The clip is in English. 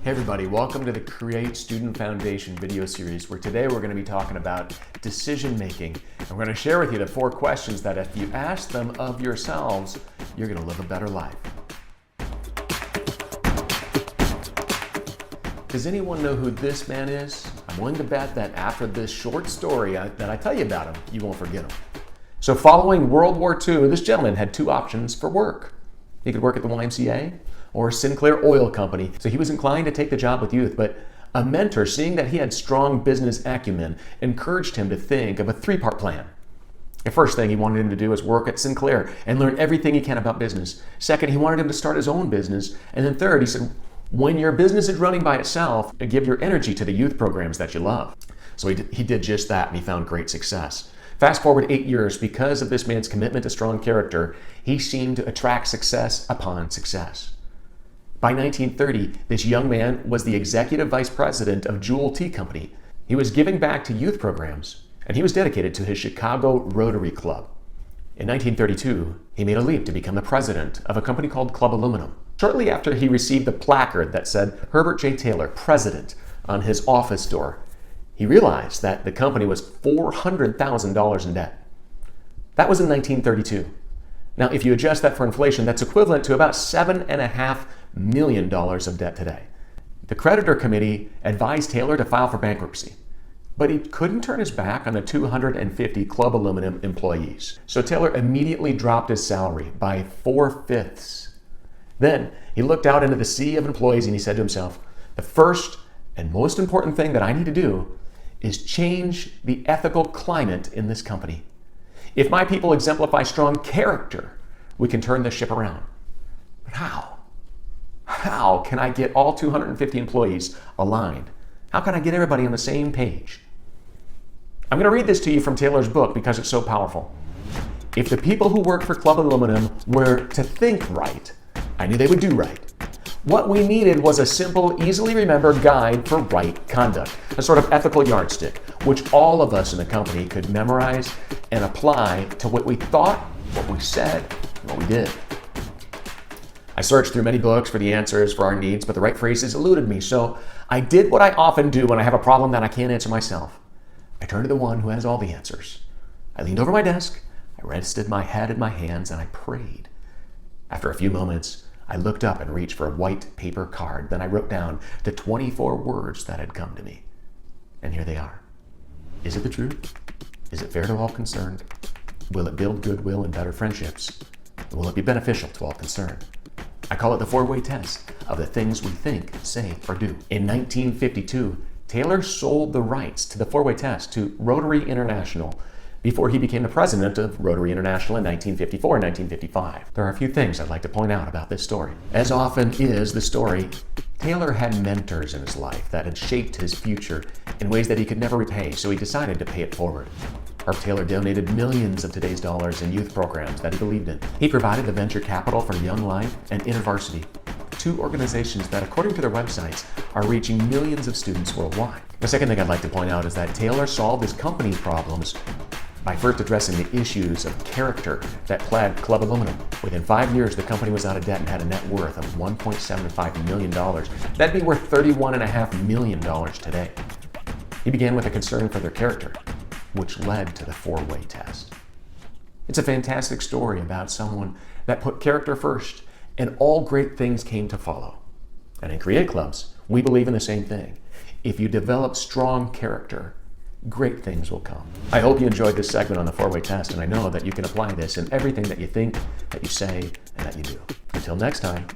Hey everybody, welcome to the Create Student Foundation video series, where today we're going to be talking about decision making. And we're going to share with you the 4 questions that if you ask them of yourselves, you're going to live a better life. Does anyone know who this man is? I'm willing to bet that after this short story that I tell you about him, you won't forget him. So following World War II, this gentleman had 2 options for work. He could work at the YMCA or Sinclair Oil Company. So he was inclined to take the job with youth, but a mentor, seeing that he had strong business acumen, encouraged him to think of a 3-part plan. The first thing he wanted him to do was work at Sinclair and learn everything he can about business. Second, he wanted him to start his own business. And then third, he said, when your business is running by itself, give your energy to the youth programs that you love. So he did just that, and he found great success. Fast forward 8 years, because of this man's commitment to strong character, he seemed to attract success upon success. By 1930, this young man was the executive vice president of Jewel Tea Company. He was giving back to youth programs, and he was dedicated to his Chicago Rotary Club. In 1932, he made a leap to become the president of a company called Club Aluminum. Shortly after, he received a placard that said Herbert J. Taylor, President, on his office door. He realized that the company was $400,000 in debt. That was in 1932. Now, if you adjust that for inflation, that's equivalent to about $7.5 million of debt today. The creditor committee advised Taylor to file for bankruptcy, but he couldn't turn his back on the 250 Club Aluminum employees. So Taylor immediately dropped his salary by 4/5. Then he looked out into the sea of employees and he said to himself, the first and most important thing that I need to do is change the ethical climate in this company. If my people exemplify strong character, we can turn this ship around. But how? How can I get all 250 employees aligned? How can I get everybody on the same page? I'm going to read this to you from Taylor's book because it's so powerful. If the people who worked for Club Aluminum were to think right, I knew they would do right. What we needed was a simple, easily remembered guide for right conduct, a sort of ethical yardstick, which all of us in the company could memorize and apply to what we thought, what we said, and what we did. I searched through many books for the answers for our needs, but the right phrases eluded me, so I did what I often do when I have a problem that I can't answer myself. I turned to the one who has all the answers. I leaned over my desk, I rested my head in my hands, and I prayed. After a few moments, I looked up and reached for a white paper card. Then I wrote down the 24 words that had come to me. And here they are. Is it the truth? Is it fair to all concerned? Will it build goodwill and better friendships? Will it be beneficial to all concerned? I call it the 4-way test of the things we think, say, or do. In 1952, Taylor sold the rights to the 4-way test to Rotary International before he became the president of Rotary International in 1954 and 1955. There are a few things I'd like to point out about this story. As often is the story, Taylor had mentors in his life that had shaped his future in ways that he could never repay, so he decided to pay it forward. Herb Taylor donated millions of today's dollars in youth programs that he believed in. He provided the venture capital for Young Life and InterVarsity, 2 organizations that, according to their websites, are reaching millions of students worldwide. The second thing I'd like to point out is that Taylor solved his company problems by first addressing the issues of character that plagued Club Aluminum. Within 5 years, the company was out of debt and had a net worth of $1.75 million. That'd be worth $31.5 million today. He began with a concern for their character, which led to the 4-way test. It's a fantastic story about someone that put character first, and all great things came to follow. And in Create Clubs, we believe in the same thing. If you develop strong character, great things will come. I hope you enjoyed this segment on the 4-way test, and I know that you can apply this in everything that you think, that you say, and that you do. Until next time.